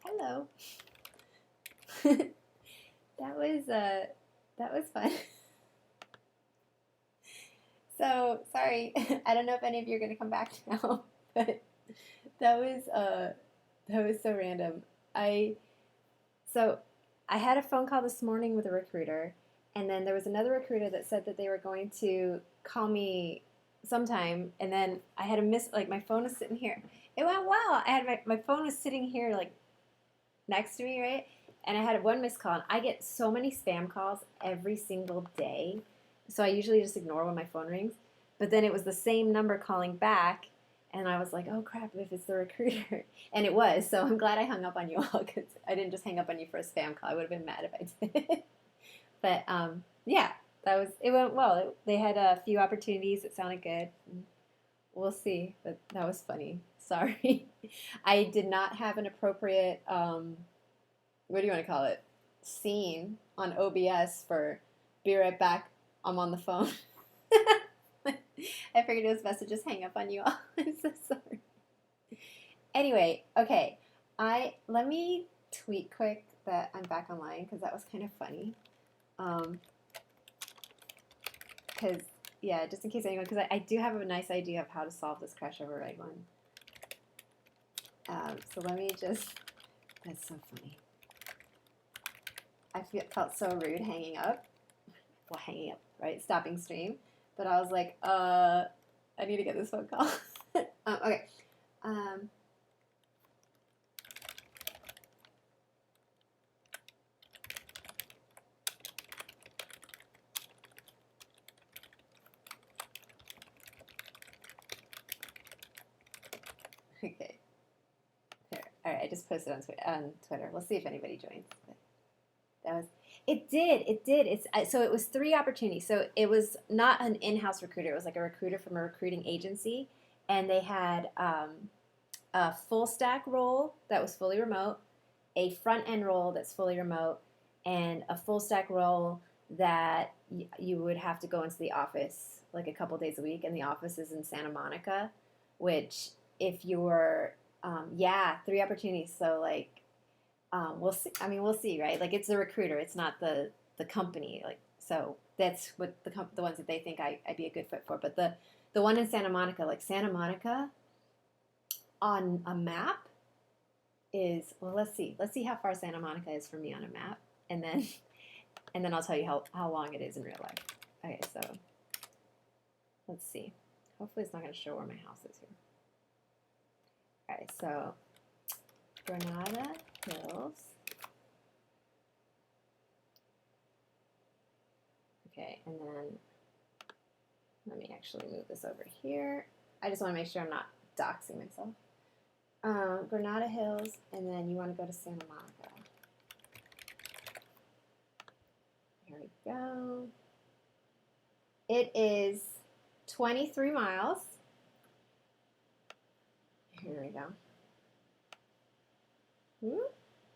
Hello. That was fun. So sorry. I don't know if any of you are gonna come back now, but that was uh that was so random. I so I had a phone call this morning with a recruiter, and then there was another recruiter that said that they were going to call me sometime, and then I had a miss. Like my phone was sitting here. It went well. I had my phone was sitting here like next to me, right? And I had one missed call, and I get so many spam calls every single day. So I usually just ignore when my phone rings. But then it was the same number calling back, and I was like, oh crap, if it's the recruiter. And it was. So I'm glad I hung up on you all because I didn't just hang up on you for a spam call. I would have been mad if I did. But yeah, it went well. They had a few opportunities that sounded good. We'll see. But that was funny. Sorry. I did not have an appropriate what do you want to call it? Scene on OBS for be right back. I'm on the phone. I figured it was best to just hang up on you all. I'm so sorry. Anyway, okay. I let me tweet quick that I'm back online because that was kind of funny. Because yeah, just in case anyone, because I do have a nice idea of how to solve this crash override one. So let me just. That's so funny. Felt so rude hanging up. Well, hanging up, right? Stopping stream. But I was like, I need to get this phone call. Okay. Okay. There. All right, I just posted on Twitter. We'll see if anybody joins. But that was. It did. It did. So it was 3 opportunities. So it was not an in-house recruiter. It was like a recruiter from a recruiting agency, and they had a full stack role that was fully remote, a front end role that's fully remote, and a full stack role that you would have to go into the office like a couple days a week. And the office is in Santa Monica, which if you're, yeah, 3 opportunities. So like, we'll see. I mean, we'll see, right? Like it's the recruiter. It's not the company. Like so that's what the ones that they think I'd be a good fit for. But the one in Santa Monica, like Santa Monica on a map is, well, let's see how far Santa Monica is from me on a map, and then I'll tell you how long it is in real life. Okay, so let's see. Hopefully it's not going to show where my house is here. All right, so Granada Hills. Okay, and then let me actually move this over here. I just want to make sure I'm not doxing myself. Granada Hills, and then you want to go to Santa Monica. Here we go. It is 23 miles. Here we go.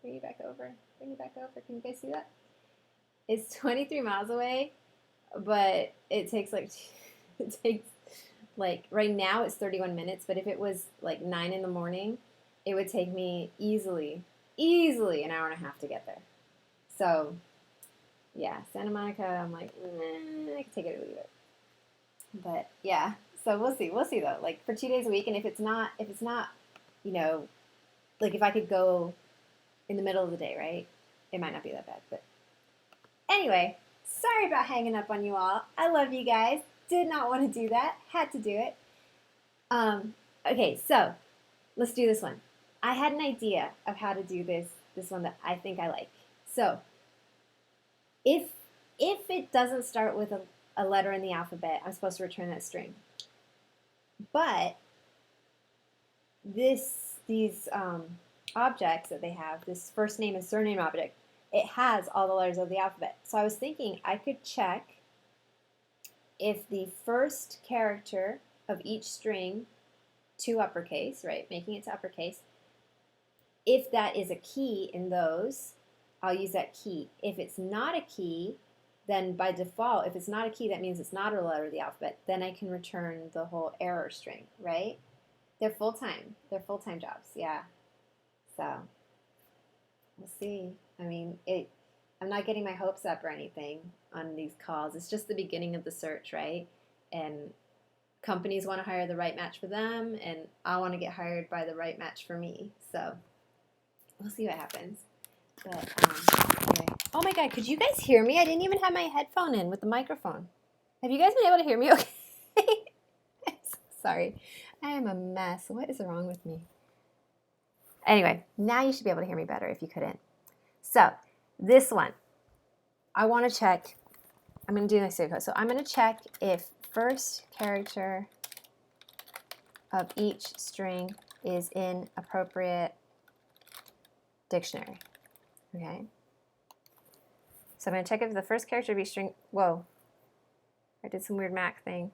Bring you back over. Bring you back over. Can you guys see that? It's 23 miles away, but it takes like right now it's 31 minutes, but if it was like 9 in the morning, it would take me easily an hour and a half to get there. So yeah, Santa Monica, I'm like, I can take it or leave it. But yeah, so we'll see though. Like for 2 days a week, and if it's not, you know, like if I could go in the middle of the day, right? It might not be that bad, but anyway, sorry about hanging up on you all. I love you guys. Did not want to do that. Had to do it. Okay, so let's do this one. I had an idea of how to do this one that I think I like. So if it doesn't start with a letter in the alphabet, I'm supposed to return that string. But these objects that they have, this first name and surname object, it has all the letters of the alphabet. So I was thinking I could check if the first character of each string to uppercase, right, making it to uppercase, if that is a key in those, I'll use that key. If it's not a key, then by default, if it's not a key, that means it's not a letter of the alphabet. Then I can return the whole error string, right? They're full-time. They're full-time jobs, yeah. So We'll see. I mean, I'm not getting my hopes up or anything on these calls. It's just the beginning of the search, right? And companies want to hire the right match for them, and I want to get hired by the right match for me. So we'll see what happens. But okay. Oh my God, could you guys hear me? I didn't even have my headphone in with the microphone. Have you guys been able to hear me okay? I'm so sorry. I am a mess. What is wrong with me? Anyway, now you should be able to hear me better if you couldn't. So this one, I want to check. I'm going to do this pseudocode. So I'm going to check if first character of each string is in appropriate dictionary. Okay. So I'm going to check if the first character of each string. Whoa. I did some weird Mac thing.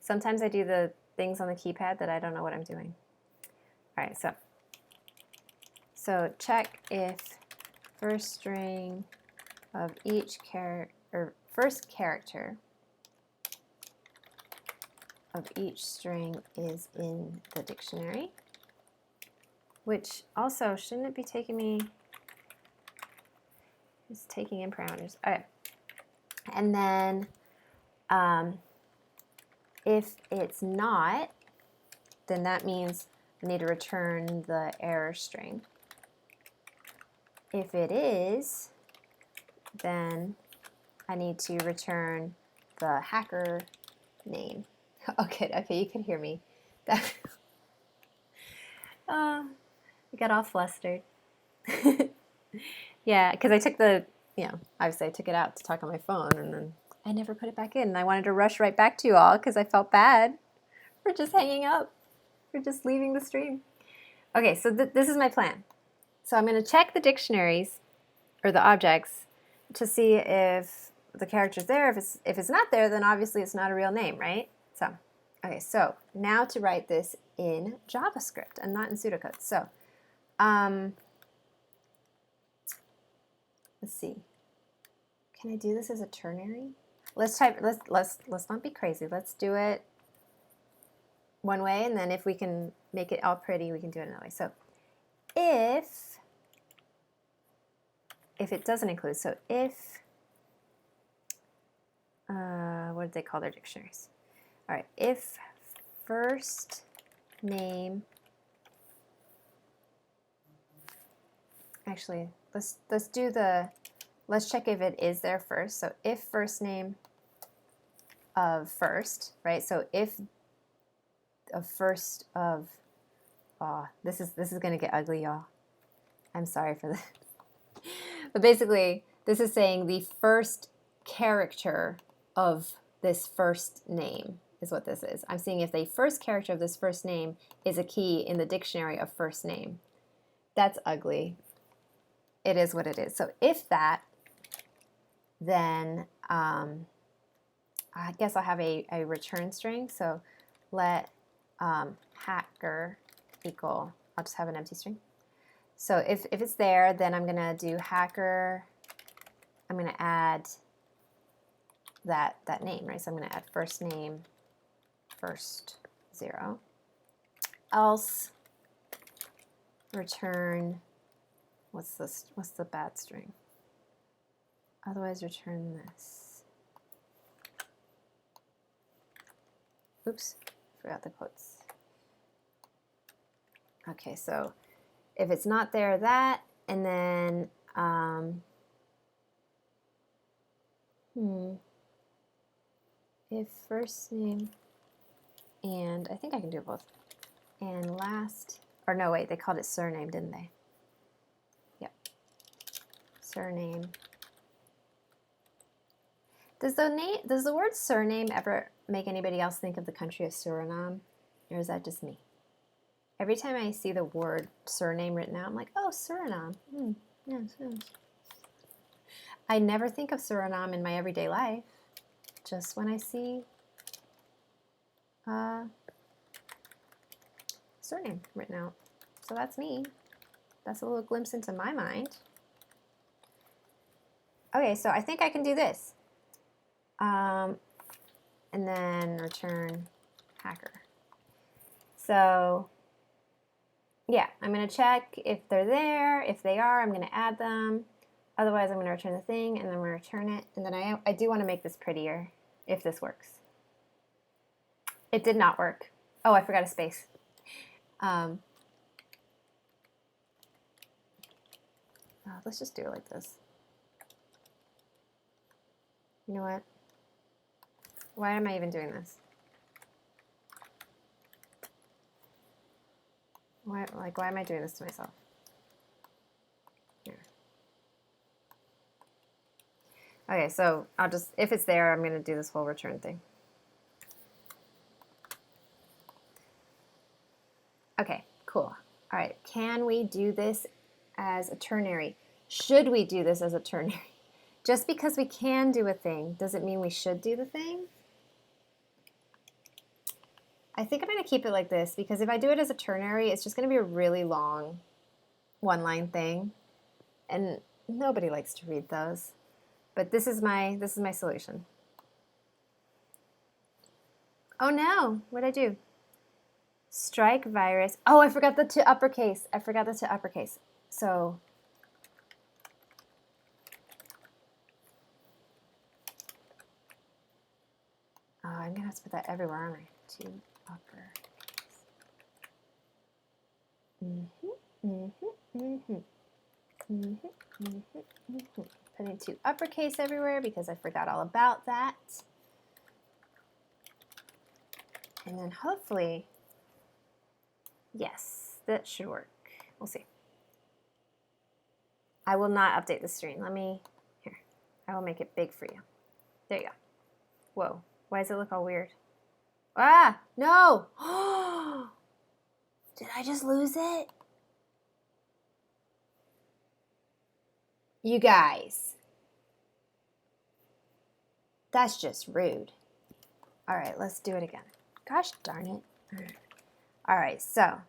Sometimes I do the things on the keypad that I don't know what I'm doing. All right, so check if first string of each character, or first character of each string is in the dictionary, which also shouldn't it be taking me, it's taking in parameters. All right, and then if it's not, then that means I need to return the error string. If it is, then I need to return the hacker name. Okay, you can hear me. I got all flustered. Yeah, because I took obviously I took it out to talk on my phone, and then I never put it back in. And I wanted to rush right back to you all because I felt bad for just hanging up, for just leaving the stream. Okay, so this is my plan. So I'm going to check the dictionaries, or the objects, to see if the character's there. If it's not there, then obviously it's not a real name, right? So, okay, so now to write this in JavaScript and not in pseudocode. So, let's see. Can I do this as a ternary? Let's not be crazy. Let's do it one way, and then if we can make it all pretty, we can do it another way. So, if it doesn't include, so if, what did they call their dictionaries? All right, if first name, actually, let's check if it is there first. So if first name of first, right? So if of first of, this is going to get ugly, y'all. I'm sorry for that. But basically, this is saying the first character of this first name is what this is. I'm seeing if the first character of this first name is a key in the dictionary of first name. That's ugly. It is what it is. So if that, then I guess I'll have a return string. So let hacker equal, I'll just have an empty string. So if it's there, then I'm going to do hacker, I'm going to add that name, right? So I'm going to add first name, first 0. Else return, what's the bad string? Otherwise return this. Oops, forgot the quotes. Okay, so if it's not there, that, and then, if first name, and I think I can do both, and last, or no, wait, they called it surname, didn't they? Yep, surname. Does the word surname ever make anybody else think of the country of Suriname, or is that just me? Every time I see the word surname written out, I'm like, oh, Suriname. Yes, yes. I never think of Suriname in my everyday life, just when I see surname written out. So that's me. That's a little glimpse into my mind. Okay, so I think I can do this. And then return hacker. So yeah, I'm going to check if they're there. If they are, I'm going to add them. Otherwise, I'm going to return the thing, and then I'm going to return it. And then I do want to make this prettier, if this works. It did not work. Oh, I forgot a space. Let's just do it like this. You know what? Why am I even doing this? Why am I doing this to myself? Here. Okay, so I'll just, if it's there, I'm going to do this whole return thing. Okay, cool. All right, can we do this as a ternary? Should we do this as a ternary? Just because we can do a thing doesn't mean we should do the thing. I think I'm going to keep it like this because if I do it as a ternary, it's just going to be a really long one-line thing, and nobody likes to read those. But this is my solution. Oh no, what did I do? Strike virus. Oh, I forgot the to uppercase. I forgot the to uppercase. So I'm gonna have to put that everywhere, aren't I? To uppercase. Putting to uppercase everywhere because I forgot all about that. And then hopefully, yes, that should work. We'll see. I will not update the screen. Here, I will make it big for you. There you go. Whoa, why does it look all weird? Ah, no! Did I just lose it? You guys. That's just rude. All right, let's do it again. Gosh darn it. All right, so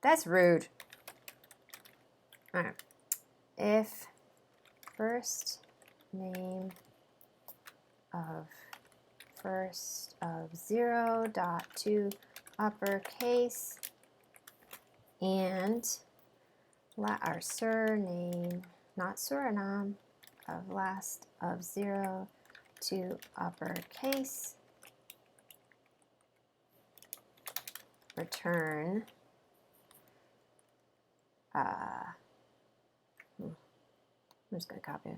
that's rude. All right. If first name of 0 dot to uppercase and our surname, not Suriname, of last of 0 to uppercase, return I'm just going to copy it.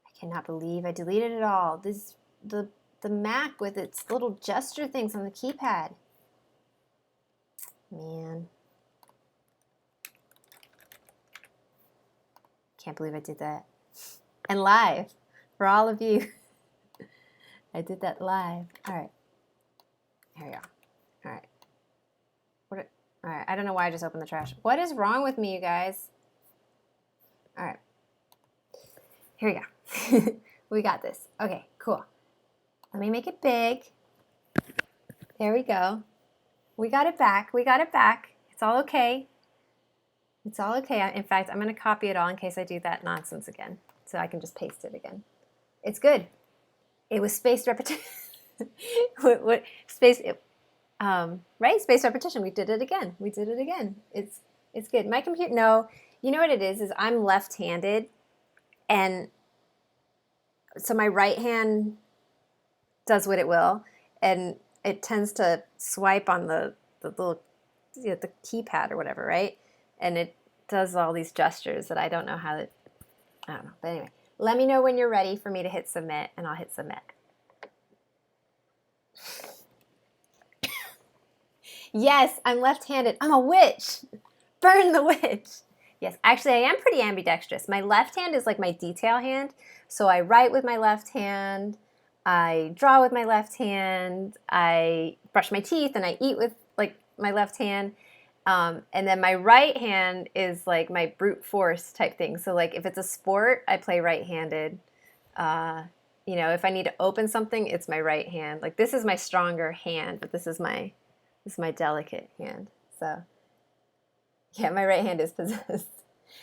I cannot believe I deleted it all. The Mac with its little gesture things on the keypad. Man. Can't believe I did that. And live for all of you. I did that live. All right. Here we go. All right. All right. I don't know why I just opened the trash. What is wrong with me, you guys? All right. Here we go. We got this. Okay, cool. Let me make it big. There we go. We got it back. We got it back. It's all okay. It's all okay. In fact, I'm going to copy it all in case I do that nonsense again. So I can just paste it again. It's good. It was spaced repetition. What space? Right? Spaced repetition. We did it again. We did it again. It's good. My computer. No, you know what it is I'm left-handed, and so my right hand does what it will, and it tends to swipe on the little the keypad or whatever, right? And it does all these gestures that I don't know how to. I don't know. But anyway, let me know when you're ready for me to hit submit, and I'll hit submit. Yes, I'm left-handed. I'm a witch. Burn the witch. Yes, actually, I am pretty ambidextrous. My left hand is like my detail hand. So I write with my left hand. I draw with my left hand. I brush my teeth and I eat with like my left hand. And then my right hand is like my brute force type thing. So like if it's a sport, I play right-handed. You know, if I need to open something, it's my right hand. Like this is my stronger hand, but this is my delicate hand. So yeah, my right hand is possessed.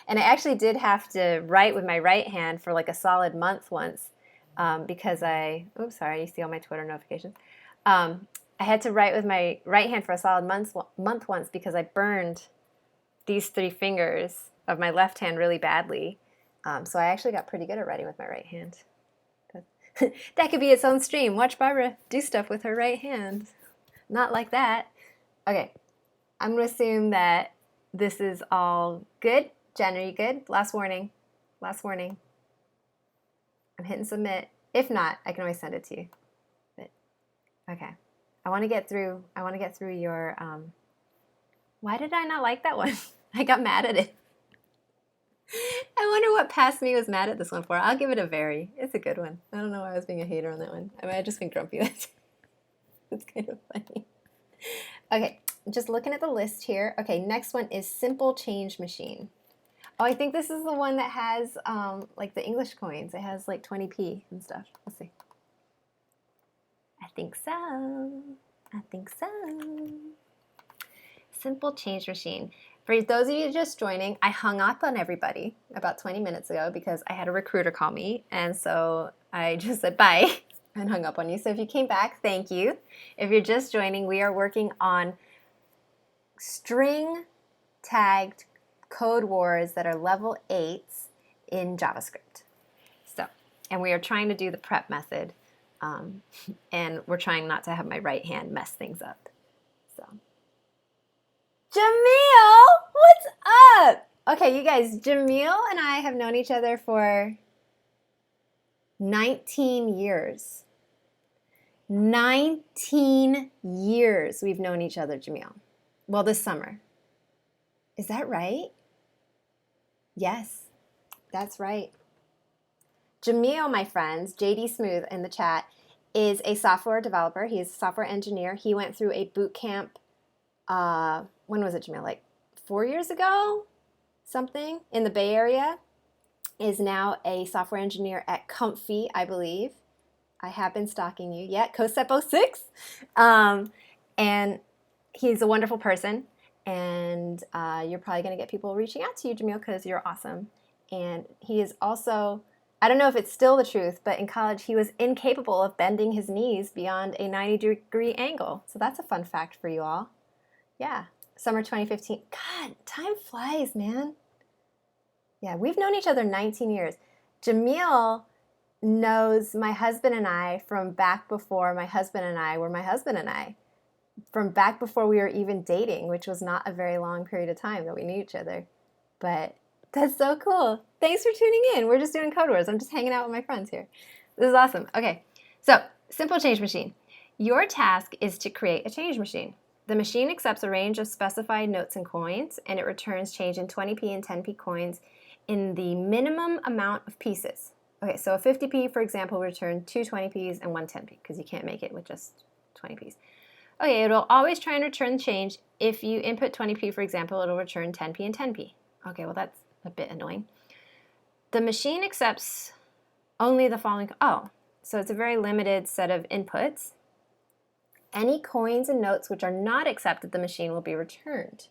And I actually did have to write with my right hand for like a solid month once because oops, sorry, you see all my Twitter notifications. I had to write with my right hand for a solid month once because I burned these 3 fingers of my left hand really badly. So I actually got pretty good at writing with my right hand. That could be its own stream. Watch Barbara do stuff with her right hand. Not like that. Okay, I'm going to assume that this is all good. Jen, are you good? Last warning. Last warning. I'm hitting submit. If not, I can always send it to you. But, okay. I want to get through your, why did I not like that one? I got mad at it. I wonder what past me was mad at this one for. I'll give it a very. It's a good one. I don't know why I was being a hater on that one. I might have just been grumpy that day. It's kind of funny. Okay, just looking at the list here. Okay, next one is simple change machine. Oh, I think this is the one that has like the English coins. It has like 20p and stuff. Let's see. I think so. I think so. Simple change machine. For those of you just joining, I hung up on everybody about 20 minutes ago because I had a recruiter call me, and so I just said bye and hung up on you. So if you came back, thank you. If you're just joining, we are working on string tagged code wars that are level 8s in JavaScript. So, and we are trying to do the prep method, and we're trying not to have my right hand mess things up. So. Jamil, what's up? Okay, you guys, Jamil and I have known each other for 19 years. 19 years we've known each other, Jamil. Well, this summer. Is that right? Yes, that's right. Jamil, my friends, JD Smooth in the chat, is a software developer. He's a software engineer. He went through a boot camp. When was it, Jamil? Like 4 years ago? Something in the Bay Area. Is now a software engineer at Comfy, I believe. I have been stalking you. Yeah, COSEP 06. And he's a wonderful person. And you're probably going to get people reaching out to you, Jamil, because you're awesome. And he is also, I don't know if it's still the truth, but in college he was incapable of bending his knees beyond a 90-degree angle. So that's a fun fact for you all. Yeah, summer 2015. God, time flies, man. Yeah, we've known each other 19 years. Jamil knows my husband and I from back before my husband and I were my husband and I. From back before we were even dating, which was not a very long period of time that we knew each other. But that's so cool. Thanks for tuning in. We're just doing Code Wars. I'm just hanging out with my friends here. This is awesome. Okay, so simple change machine. Your task is to create a change machine. The machine accepts a range of specified notes and coins, and it returns change in 20p and 10p coins in the minimum amount of pieces. Okay, so a 50p, for example, will return 2 20p's and 1 10p, because you can't make it with just 20p's. Okay, it'll always try and return change. If you input 20p, for example, it'll return 10p and 10p. Okay, well, that's a bit annoying. The machine accepts only the following. Oh, so it's a very limited set of inputs. Any coins and notes which are not accepted, the machine will be returned.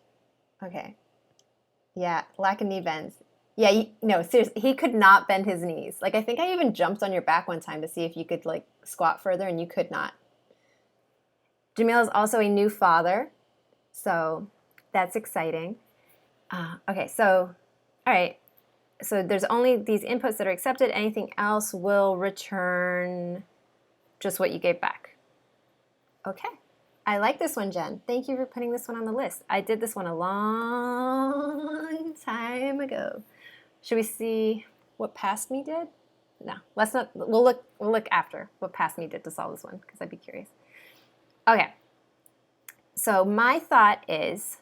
Okay. Yeah, lack of knee bends. Yeah, no, seriously, he could not bend his knees. Like, I think I even jumped on your back one time to see if you could, like, squat further, and you could not. Jamil is also a new father, so that's exciting. Okay, so, all right. So there's only these inputs that are accepted. Anything else will return just what you gave back. Okay. I like this one, Jen. Thank you for putting this one on the list. I did this one a long time ago. Should we see what past me did? No, let's not. We'll look after what past me did to solve this one, because I'd be curious. Okay. So my thought is,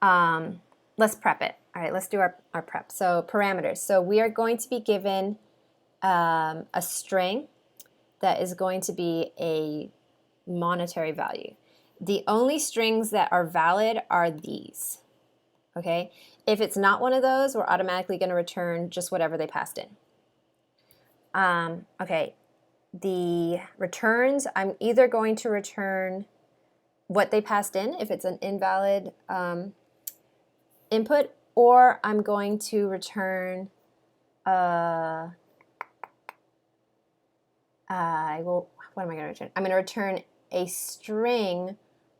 let's prep it. All right, let's do our prep. So parameters. So we are going to be given a string that is going to be a monetary value. The only strings that are valid are these. Okay? If it's not one of those, we're automatically going to return just whatever they passed in. Okay. The returns, I'm either going to return what they passed in if it's an invalid input, or I'm going to return what am I going to return? I'm going to return a string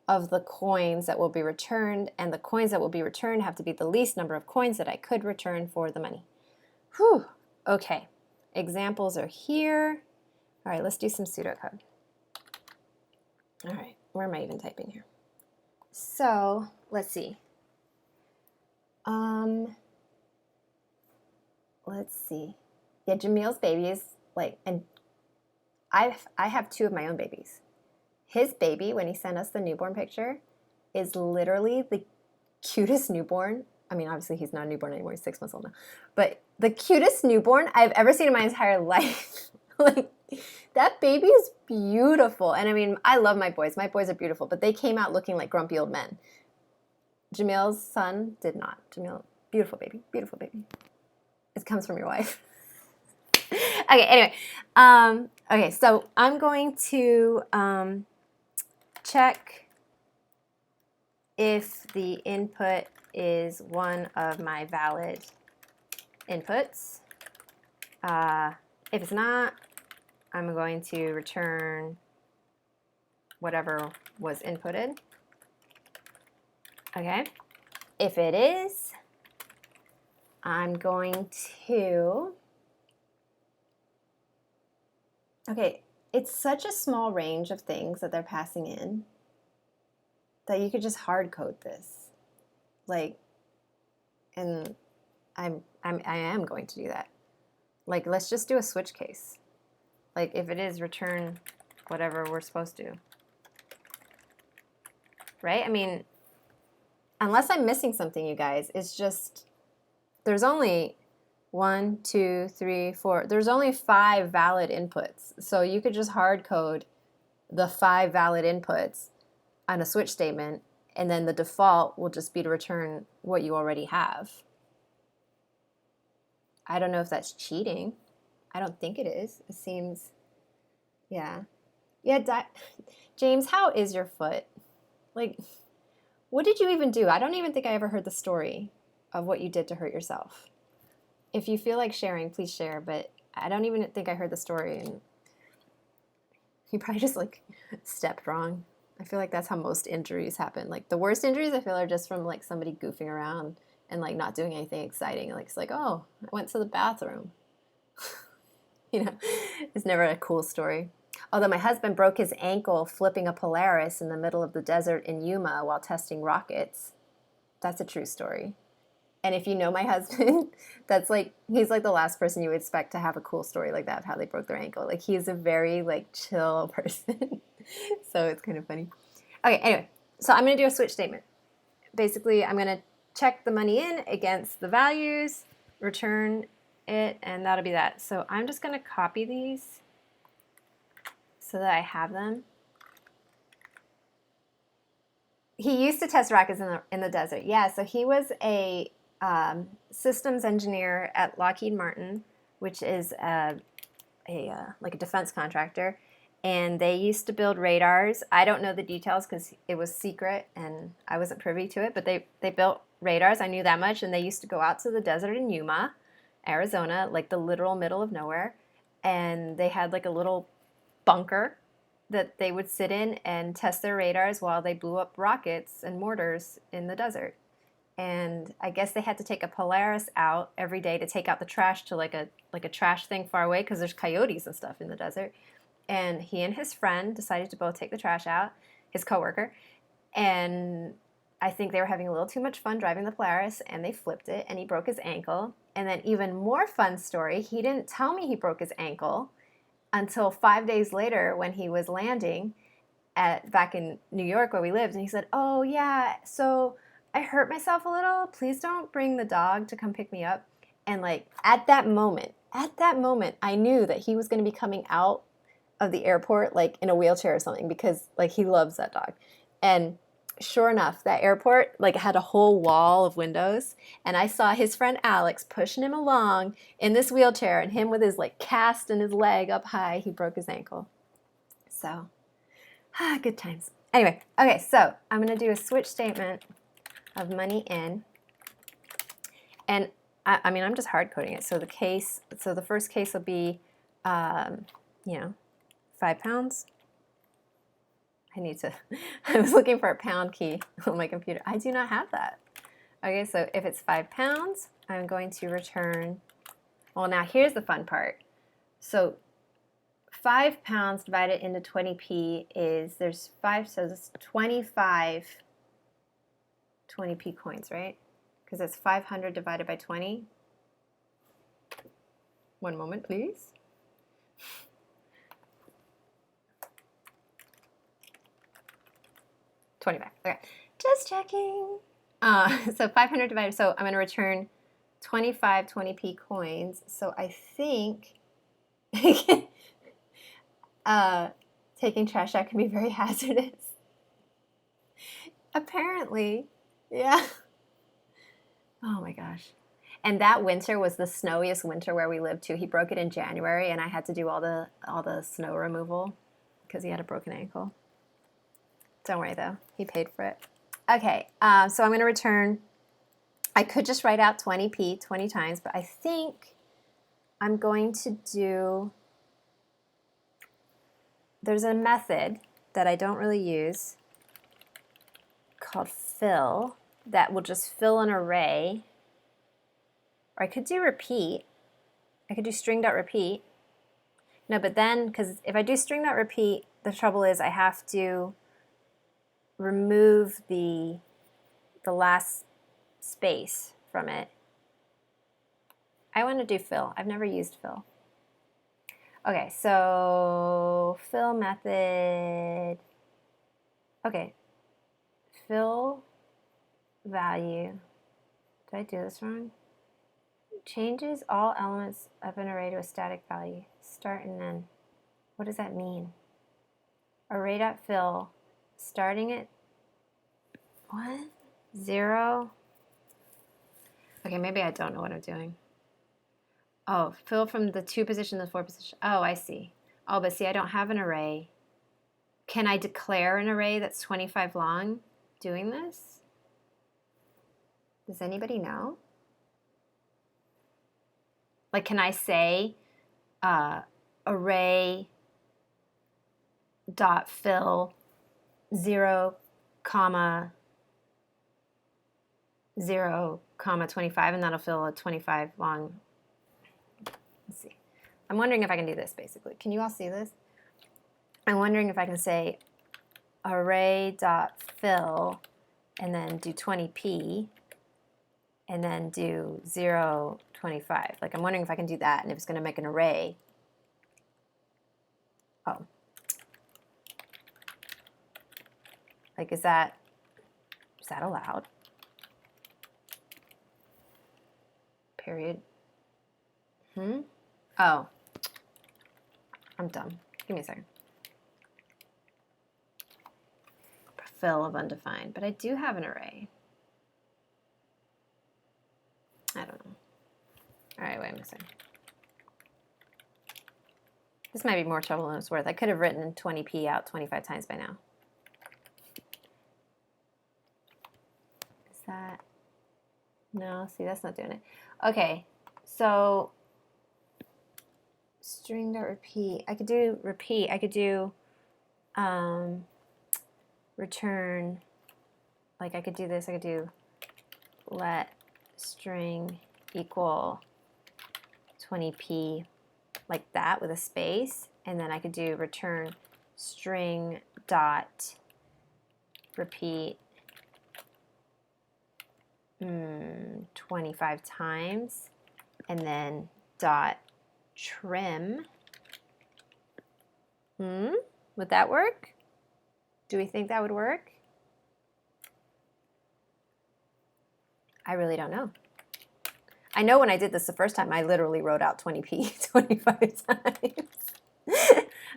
of the coins that will be returned, and the coins that will be returned have to be the least number of coins that I could return for the money. Whew. Okay. Examples are here. All right, let's do some pseudocode. All right, where am I even typing here? So let's see. Let's see. Yeah, Jamil's baby is like, and I have two of my own babies. His baby, when he sent us the newborn picture, is literally the cutest newborn. I mean, obviously he's not a newborn anymore. He's 6 months old now. But the cutest newborn I've ever seen in my entire life. Like, that baby is beautiful. And I mean, I love my boys. My boys are beautiful. But they came out looking like grumpy old men. Jamil's son did not. Jamil, beautiful baby. Beautiful baby. It comes from your wife. Okay, anyway. Okay, so I'm going to check if the input is one of my valid inputs. If it's not, I'm going to return whatever was inputted. Okay. If it is, I'm going to... Okay, it's such a small range of things that they're passing in that you could just hard code this. Like, and I am going to do that. Like, let's just do a switch case. Like, if it is, return whatever we're supposed to. Right? I mean, unless I'm missing something, you guys, it's just, there's only 1, 2, 3, 4. There's only 5 valid inputs. So you could just hard code the 5 valid inputs on a switch statement, and then the default will just be to return what you already have. I don't know if that's cheating. I don't think it is. It seems, yeah. Yeah, James, how is your foot? Like, what did you even do? I don't even think I ever heard the story of what you did to hurt yourself. If you feel like sharing, please share, but I don't even think I heard the story, and you probably just like stepped wrong. I feel like that's how most injuries happen. Like the worst injuries I feel are just from like somebody goofing around and like not doing anything exciting. Like it's like, oh, I went to the bathroom. You know, it's never a cool story. Although my husband broke his ankle flipping a Polaris in the middle of the desert in Yuma while testing rockets. That's a true story. And if you know my husband, that's like, he's like the last person you would expect to have a cool story like that of how they broke their ankle. Like he's a very like chill person. So it's kind of funny. Okay, anyway, so I'm going to do a switch statement. Basically, I'm going to check the money in against the values, return it, and that'll be that. So I'm just going to copy these so that I have them. He used to test rockets in the desert. Yeah, so he was a systems engineer at Lockheed Martin, which is like a defense contractor, and they used to build radars. I don't know the details because it was secret and I wasn't privy to it, but they built radars. I knew that much, and they used to go out to the desert in Yuma, Arizona, like the literal middle of nowhere, and they had like a little bunker that they would sit in and test their radars while they blew up rockets and mortars in the desert. And I guess they had to take a Polaris out every day to take out the trash to like a trash thing far away because there's coyotes and stuff in the desert. And he and his friend decided to both take the trash out, his coworker, and I think they were having a little too much fun driving the Polaris, and they flipped it, and he broke his ankle. And then even more fun story, he didn't tell me he broke his ankle until 5 days later when he was landing back in New York where we lived, and he said, oh yeah, so I hurt myself a little. Please don't bring the dog to come pick me up. And like at that moment, I knew that he was going to be coming out of the airport like in a wheelchair or something because like he loves that dog. And sure enough, that airport like had a whole wall of windows, and I saw his friend Alex pushing him along in this wheelchair, and him with his like cast and his leg up high, he broke his ankle. So, good times. Anyway, okay, so I'm going to do a switch statement of money in, and I'm just hard coding it. So the first case will be, 5 pounds? I need to, I was looking for a pound key on my computer. I do not have that. Okay, so if it's 5 pounds, I'm going to return, well now here's the fun part. So 5 pounds divided into 20p is, there's 5, so it's 25 20p coins, right? Because it's 500 divided by 20. One moment, please. $25. Okay, just checking. So 500 divided, so I'm going to return 25 20p coins. So I think taking trash out can be very hazardous. Apparently, yeah. Oh my gosh. And that winter was the snowiest winter where we lived too. He broke it in January, and I had to do all the snow removal because he had a broken ankle. Don't worry though, he paid for it. Okay, so I'm going to return. I could just write out 20p 20 times, but I think I'm going to do. There's a method that I don't really use called fill that will just fill an array. Or I could do repeat. I could do string.repeat. No, but then, because if I do string.repeat, the trouble is I have to remove the last space from it. I want to do fill. I've never used fill. Okay, so fill method. Okay, fill value. Did I do this wrong? Changes all elements of an array to a static value. Start and end. What does that mean? Array.fill. Starting at what? 0. Okay, maybe I don't know what I'm doing. Oh, fill from the 2 position to the 4 position. Oh, I see. Oh, but see, I don't have an array. Can I declare an array that's 25 long doing this? Does anybody know? Like, can I say array dot fill 0, 0, 25, and that'll fill a 25 long. Let's see. I'm wondering if I can do this basically. Can you all see this? I'm wondering if I can say array.fill and then do 20p and then do 0, 25. Like, I'm wondering if I can do that and if it's going to make an array. Oh. Like, is that allowed? Period. Oh. I'm dumb. Give me a second. Fill of undefined. But I do have an array. I don't know. All right, wait a second. This might be more trouble than it's worth. I could have written 20p out 25 times by now. Is that? No, see, that's not doing it. Okay, so string.repeat. I could do repeat. I could do return. Like, I could do this. I could do let string equal 20p like that with a space, and then I could do return string dot repeat 25 times, and then dot trim. Would that work? Do we think that would work? I really don't know. I know when I did this the first time, I literally wrote out 20p 25 times.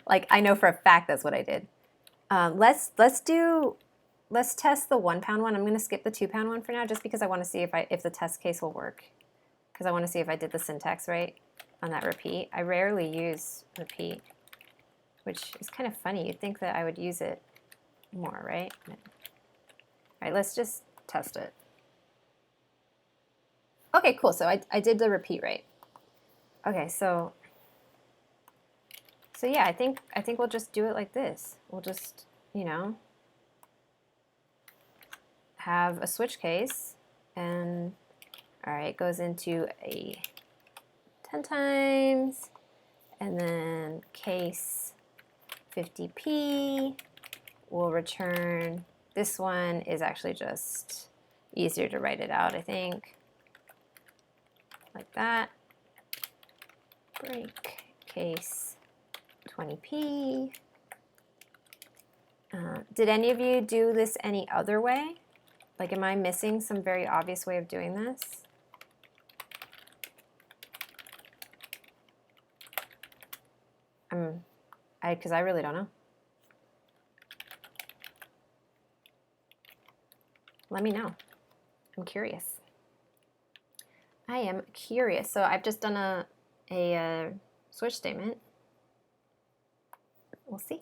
Like, I know for a fact that's what I did. Let's test the 1 pound one. I'm going to skip the 2 pound one for now, just because I want to see if the test case will work. Because I want to see if I did the syntax right on that repeat. I rarely use repeat, which is kind of funny. You'd think that I would use it more, right? All right, let's just test it. Okay, cool. So I did the repeat right. Okay, so So yeah, I think we'll just do it like this. We'll just, you know, have a switch case, and all right, goes into a 10 times, and then case 50p will return. This one is actually just easier to write it out, I think, like that. Break case 20p. Did any of you do this any other way? Like, am I missing some very obvious way of doing this? Because I really don't know. Let me know. I'm curious. I am curious. So I've just done a switch statement. We'll see.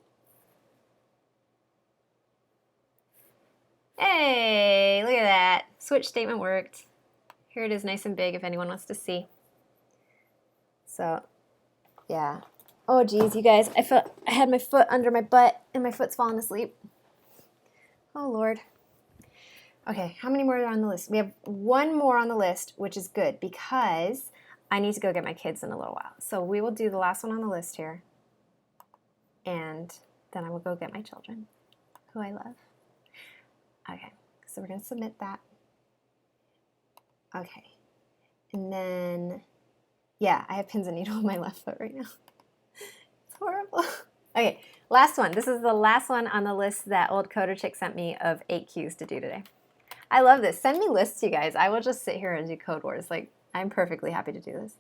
Hey, look at that. Switch statement worked. Here it is nice and big if anyone wants to see. So, yeah. Oh, geez, you guys. I had my foot under my butt and my foot's falling asleep. Oh, Lord. Okay, how many more are on the list? We have one more on the list, which is good because I need to go get my kids in a little while. So we will do the last one on the list here. And then I will go get my children, who I love. Okay, so we're going to submit that. Okay, and then, yeah, I have pins and needle on my left foot right now. It's horrible. Okay, last one. This is the last one on the list that old coder chick sent me of 8 cues to do today. I love this. Send me lists, you guys. I will just sit here and do Code Wars. Like, I'm perfectly happy to do this.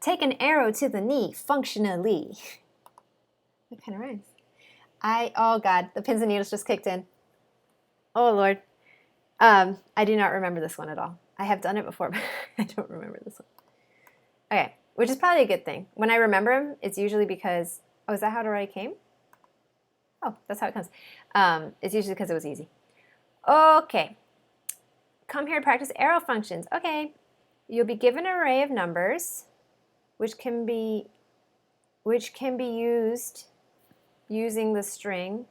Take an arrow to the knee, functionally. That kind of rhymes. Oh God, the pins and needles just kicked in. Oh Lord. I do not remember this one at all. I have done it before, but I don't remember this one. Okay, which is probably a good thing. When I remember them, it's usually because, oh, is that how it already came? Oh, that's how it comes. It's usually because it was easy. Okay. Come here to practice arrow functions. Okay. You'll be given an array of numbers, which can be used using the string,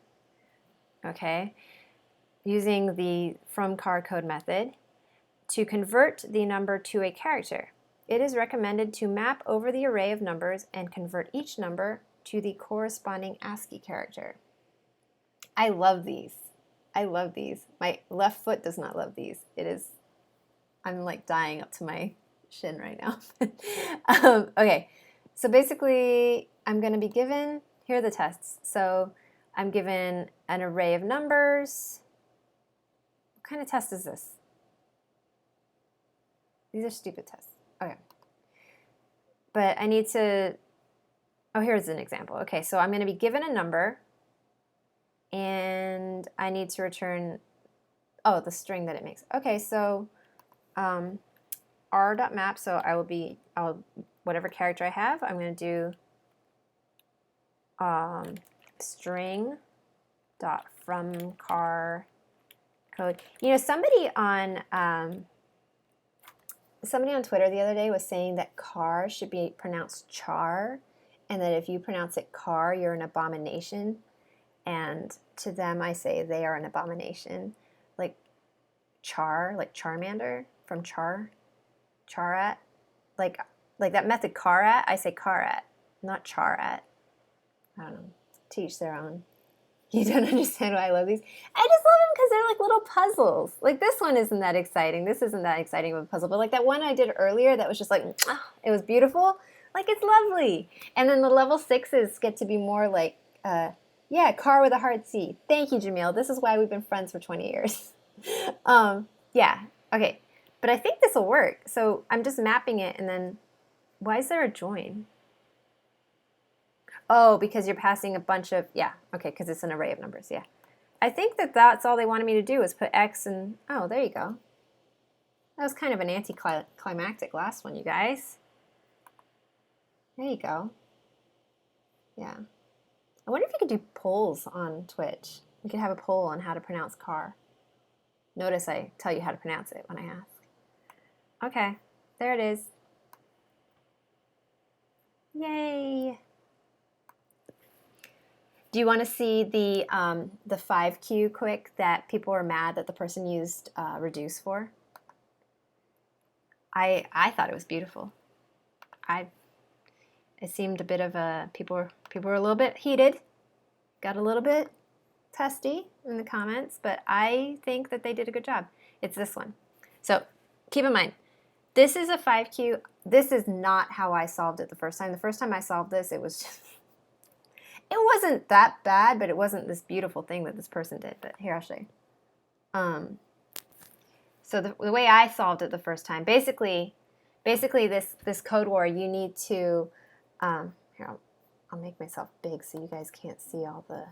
okay, using the from car code method to convert the number to a character. It is recommended to map over the array of numbers and convert each number to the corresponding ASCII character. I love these. I love these. My left foot does not love these. I'm like dying up to my shin right now. Okay, so basically I'm going to be given, here are the tests. So I'm given an array of numbers. What kind of test is this? These are stupid tests. Okay. But I need to, oh, here's an example. Okay, so I'm going to be given a number, and I need to return, oh, the string that it makes. Okay, so r.map, so whatever character I have, I'm going to do string dot from car code. You know, somebody on Twitter the other day was saying that car should be pronounced char, and that if you pronounce it car, you're an abomination. And to them, I say they are an abomination. Like char, like Charmander from Charat, like that method carat, I say carat, not charat. I don't know, to each their own. You don't understand why I love these? I just love them because they're like little puzzles. Like this one isn't that exciting. This isn't that exciting of a puzzle. But like that one I did earlier that was just like, it was beautiful. Like it's lovely. And then the level 6s get to be more like, yeah, car with a hard C. Thank you, Jamil. This is why we've been friends for 20 years. Yeah, okay. But I think this will work. So I'm just mapping it and then, why is there a join? Oh, because you're passing a bunch of, yeah, okay, because it's an array of numbers, yeah. I think that's all they wanted me to do is put X and, oh, there you go. That was kind of an anticlimactic last one, you guys. There you go. Yeah. I wonder if you could do polls on Twitch. We could have a poll on how to pronounce car. Notice I tell you how to pronounce it when I ask. Okay, there it is. Yay. Do you want to see the 5Q quick that people were mad that the person used reduce for? I thought it was beautiful. It seemed a bit of a people were a little bit heated, got a little bit testy in the comments, but I think that they did a good job. It's this one. So keep in mind, this is a 5Q. This is not how I solved it the first time. The first time I solved this, it was just, it wasn't that bad, but it wasn't this beautiful thing that this person did. But here, I'll show you. So the way I solved it the first time, basically this code war, you need to, here, I'll make myself big so you guys can't see all the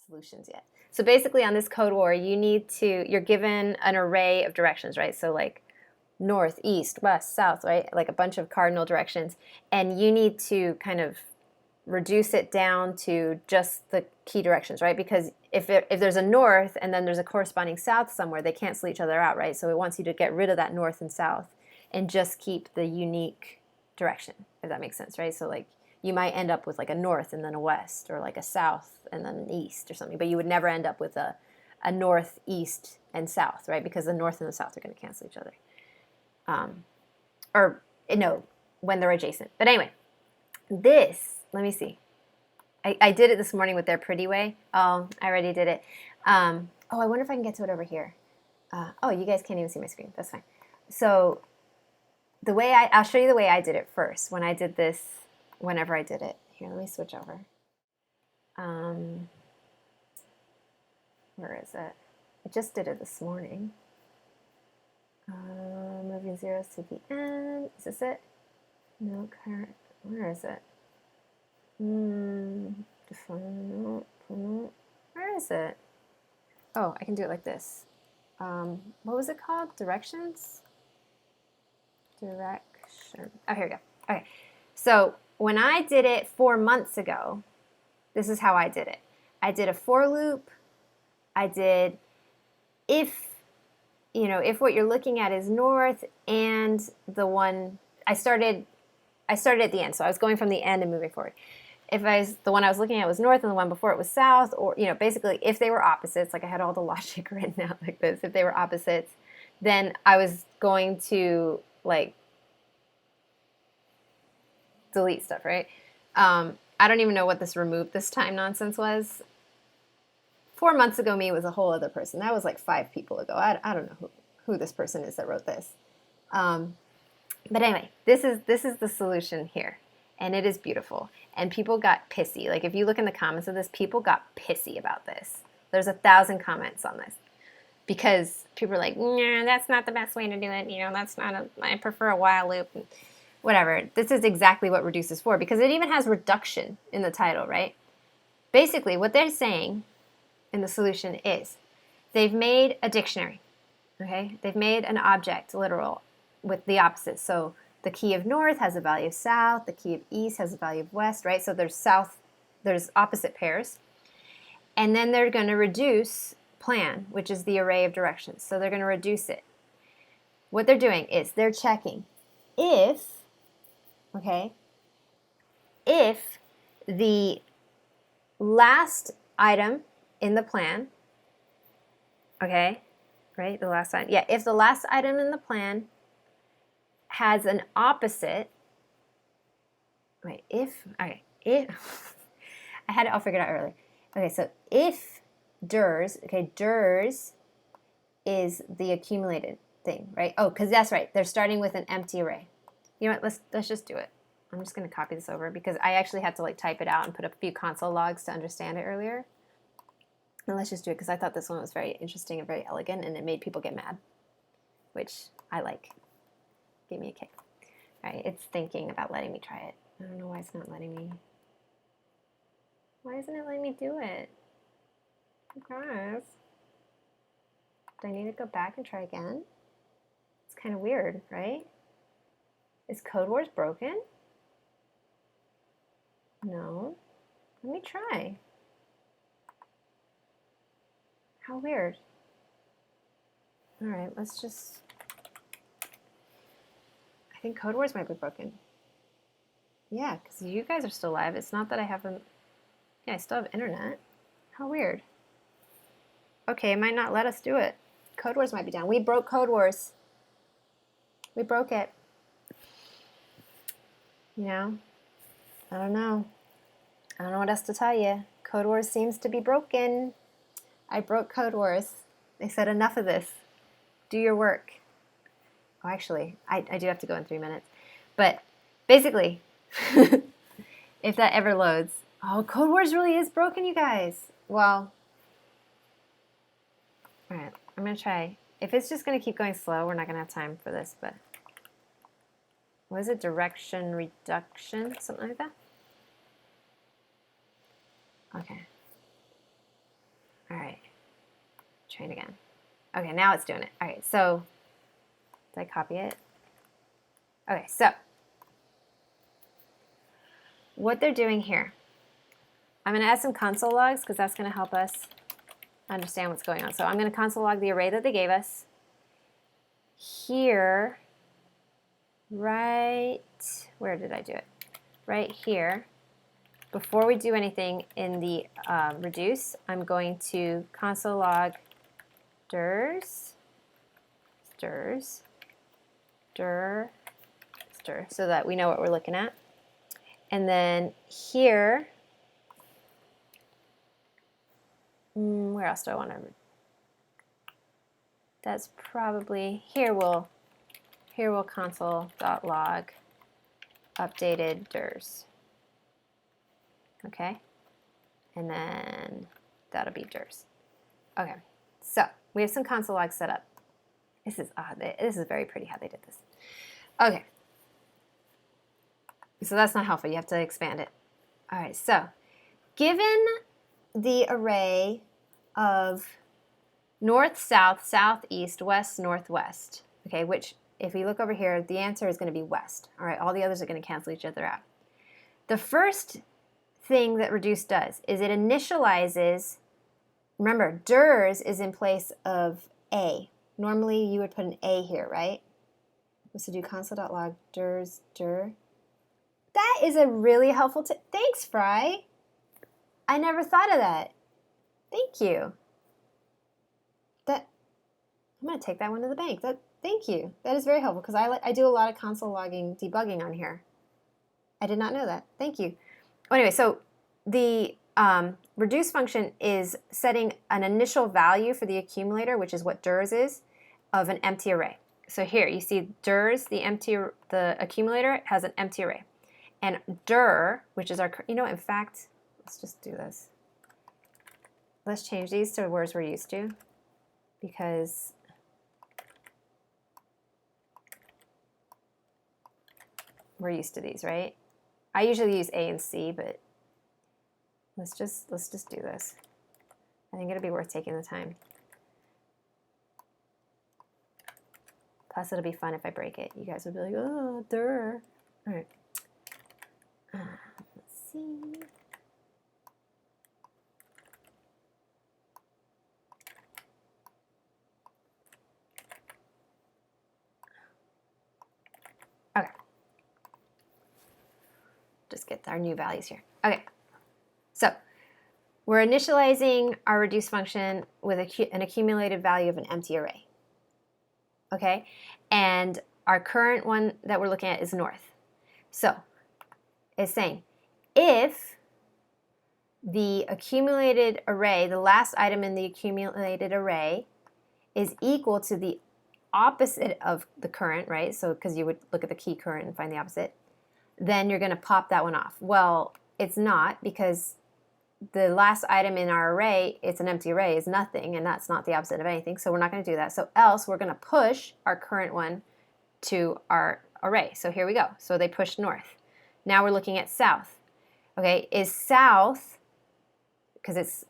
solutions yet. So basically on this code war, you're given an array of directions, right? So like north, east, west, south, right? Like a bunch of cardinal directions. And you need to kind of reduce it down to just the key directions, right? Because if there's a north and then there's a corresponding south somewhere, they cancel each other out, right? So it wants you to get rid of that north and south and just keep the unique direction, if that makes sense, right? So like you might end up with like a north and then a west, or like a south and then an east or something, but you would never end up with a north, east, and south, right? Because the north and the south are going to cancel each other. When they're adjacent. But anyway, let me see. I did it this morning with their pretty way. Oh, I already did it. I wonder if I can get to it over here. You guys can't even see my screen. That's fine. So I'll show you the way I did it first when I did this, whenever I did it. Here, let me switch over. Where is it? I just did it this morning. Moving zeros to the end. Is this it? No, current. Where is it? Where is it? Oh, I can do it like this. What was it called? Directions? Direction. Oh, here we go. Okay. So when I did it 4 months ago, this is how I did it. I did a for loop. I did if what you're looking at is north and the one I started at the end. So I was going from the end and moving forward. The one I was looking at was north and the one before it was south, or, basically if they were opposites, like I had all the logic written out like this, if they were opposites, then I was going to like delete stuff, right? I don't even know what this remove this time nonsense was. 4 months ago, me was a whole other person. That was like 5 people ago. I don't know who this person is that wrote this. But anyway, this is the solution here. And it is beautiful. And people got pissy. Like if you look in the comments of this, people got pissy about this. There's 1,000 comments on this. Because people are like, nah, that's not the best way to do it. I prefer a while loop. Whatever. This is exactly what reduce is for. Because it even has reduction in the title, right? Basically, what they're saying in the solution is they've made a dictionary, okay? They've made an object, literal, with the opposites. So the key of north has a value of south, the key of east has a value of west, right? So there's opposite pairs. And then they're going to reduce plan, which is the array of directions. So they're going to reduce it. What they're doing is they're checking if the last item in the plan, right? The last item. Yeah, if the last item in the plan has an opposite, if I had it all figured out earlier. Okay, so if DIRS is the accumulated thing, right? Oh, because that's right. They're starting with an empty array. You know what? Let's just do it. I'm just going to copy this over because I actually had to like type it out and put a few console logs to understand it earlier. And let's just do it because I thought this one was very interesting and very elegant, and it made people get mad, which I like. Gave me a kick. All right, it's thinking about letting me try it. I don't know why it's not letting me. Why isn't it letting me do it? Guys, do I need to go back and try again? It's kind of weird, right? Is Codewars broken? No. Let me try. How weird. All right, let's just. I think Codewars might be broken. Yeah, because you guys are still live. It's not that I haven't. Yeah, I still have internet. How weird. Okay, it might not let us do it. Codewars might be down. We broke Codewars. We broke it. You know? I don't know. I don't know what else to tell you. Codewars seems to be broken. I broke Codewars. They said enough of this. Do your work. Oh, actually, I do have to go in 3 minutes. But basically, if that ever loads. Oh, Codewars really is broken, you guys. Well, all right, I'm going to try. If it's just going to keep going slow, we're not going to have time for this, but what is it? Direction reduction? Something like that? Okay. All right. Train again. Okay, now it's doing it. All right, so did I copy it? Okay, so what they're doing here, I'm going to add some console logs because that's going to help us understand what's going on. So I'm going to console log the array that they gave us. Here, right, where did I do it? Right here. Before we do anything in the reduce, I'm going to console log dirs, dir, stir, so that we know what we're looking at. And then here, where else do I want to? That's probably here. We'll console.log updated dirs. Okay, and then that'll be dirs. Okay, so we have some console logs set up. This is very pretty how they did this. Okay, so that's not helpful. You have to expand it. All right, so given the array of north, south, southeast, west, northwest, okay, which if we look over here, the answer is going to be west. All right, all the others are going to cancel each other out. The first thing that reduce does is it initializes, remember, dirs is in place of a. Normally you would put an a here, right? So do console.log dirs dir. That is a really helpful tip. Thanks, Fry. I never thought of that. Thank you. I'm going to take that one to the bank. Thank you. That is very helpful because I do a lot of console logging debugging on here. I did not know that. Thank you. Anyway, so the reduce function is setting an initial value for the accumulator, which is what dirs is, of an empty array. So here you see dirs, the accumulator has an empty array. And dir, which is our, in fact, let's just do this. Let's change these to words we're used to because we're used to these, right? I usually use A and C, but let's just do this. I think it'll be worth taking the time. Plus, it'll be fun if I break it. You guys will be like, oh, dir. All right. Let's see. Okay. Just get our new values here. Okay. So we're initializing our reduce function with an accumulated value of an empty array. Okay? And our current one that we're looking at is north. So it's saying if the accumulated array, the last item in the accumulated array, is equal to the opposite of the current, right? So because you would look at the key current and find the opposite, then you're going to pop that one off. Well, it's not because the last item in our array, it's an empty array, is nothing, and that's not the opposite of anything, so we're not going to do that. So else, we're going to push our current one to our array. So here we go. So they pushed north. Now we're looking at south. Okay, is south, because it's,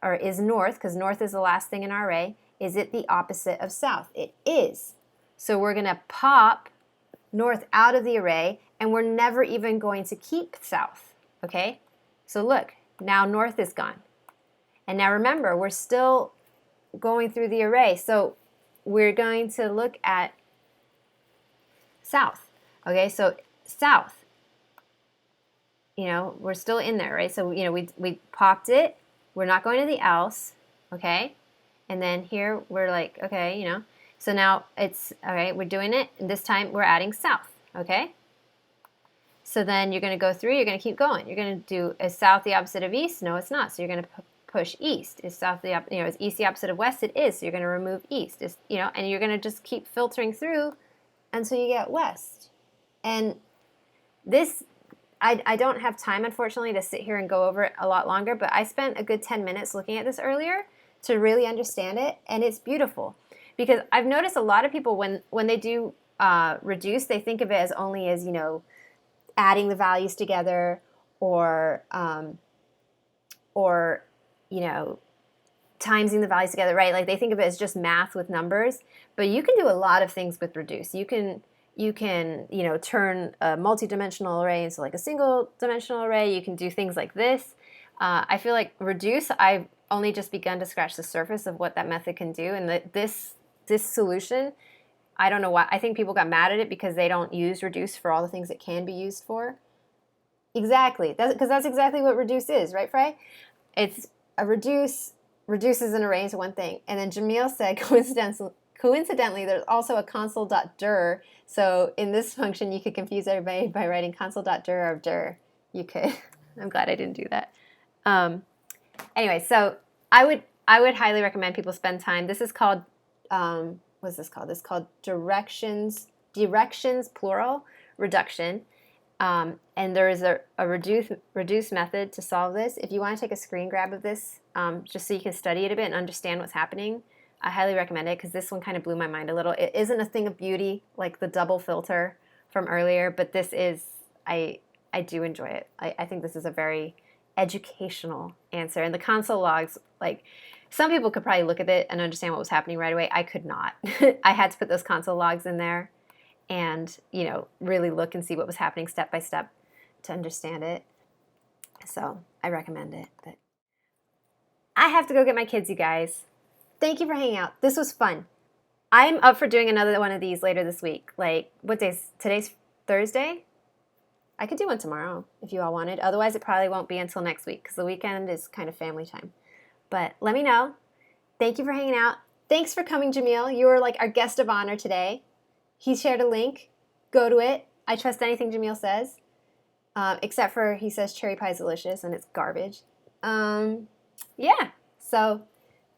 or is north, because north is the last thing in our array, is it the opposite of south? It is. So we're going to pop north out of the array, and we're never even going to keep south. Okay, so look. Now north is gone. And now remember, we're still going through the array. So we're going to look at south. Okay, so south. you know, we're still in there, right? So, you know, we popped it. We're not going to the else, okay? And then here we're like, okay, you know. So now it's, all right, we're doing it. And this time we're adding south, okay? So then you're going to go through, you're going to keep going. You're going to do, is south the opposite of east? No, it's not. So you're going to push east. Is south the, you know, is east the opposite of west? It is. So you're going to remove east. Is, you know, and you're going to just keep filtering through until you get west. And this, I don't have time, unfortunately, to sit here and go over it a lot longer, but I spent a good 10 minutes looking at this earlier to really understand it, and it's beautiful. Because I've noticed a lot of people, when they do reduce, they think of it as only as, you know, adding the values together or you know, timesing the values together, right? Like they think of it as just math with numbers, but you can do a lot of things with reduce. You can, you know, turn a multi-dimensional array into like a single dimensional array. You can do things like this. I feel like reduce, I've only just begun to scratch the surface of what that method can do. And this solution, I don't know why. I think people got mad at it because they don't use reduce for all the things it can be used for. Exactly. Because that's exactly what reduce is, right, Frey? It's a reduces an array into one thing. And then Jamil said, coincidentally, there's also a console.dir. So in this function, you could confuse everybody by writing console.dir of dir. You could. I'm glad I didn't do that. Anyway, so I would highly recommend people spend time. This is called, what's this called? This is called directions plural reduction. And there is a reduce method to solve this. If you want to take a screen grab of this, just so you can study it a bit and understand what's happening, I highly recommend it because this one kind of blew my mind a little. It isn't a thing of beauty like the double filter from earlier, but this is, I do enjoy it. I think this is a very educational answer. And the console logs, like some people could probably look at it and understand what was happening right away. I could not. I had to put those console logs in there and, you know, really look and see what was happening step by step to understand it. So I recommend it. But I have to go get my kids, you guys. Thank you for hanging out. This was fun. I'm up for doing another one of these later this week. Like, what day's today's Thursday? I could do one tomorrow if you all wanted. Otherwise, it probably won't be until next week because the weekend is kind of family time. But let me know. Thank you for hanging out. Thanks for coming, Jamil. You were like our guest of honor today. He shared a link. Go to it. I trust anything Jamil says. Except for he says cherry pie is delicious and it's garbage. Yeah. So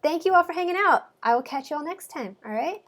thank you all for hanging out. I will catch you all next time. All right?